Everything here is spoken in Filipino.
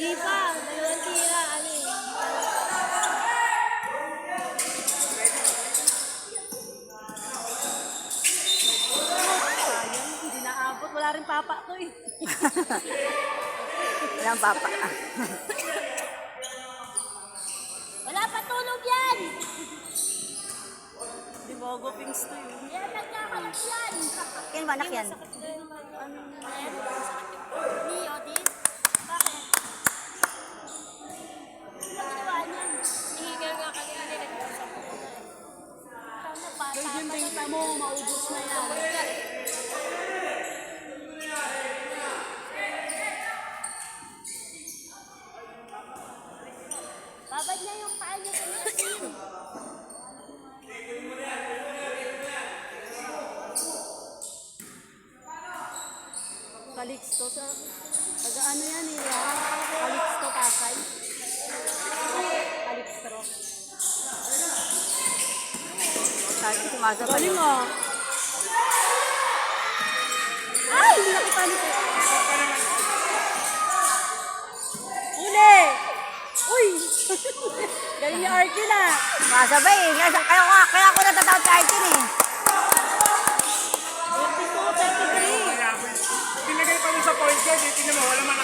Di pa, dalawang tira, ano eh. Sayang, hindi naabot. Wala rin papa to eh. Walang papa. Wala pa tulog yan! Di ba go pings to yun? Yan, nagkakalat yan! Yan ba, anak yan? Ni Odin? Bakit? Ano ginawa niyan? Hihingal nga kanina nag-usap ko na eh. Sana bata. Gawin yung benta mo, maubos na yan. Babad niya yung paa niya sa asin. Calixto sa taga-ano yan eh. Calixto Pasay. Calixto. Sabi ko sumasabay. Galing mo. Ay, hindi nakita nito. Uli! Uy! Galing ni Arkin ah. Sumasabay eh. Kaya ako natatawag sa Arkin eh. 32, 33. Tinagay pa rin sa point guard, eh. Tingnan mo, wala man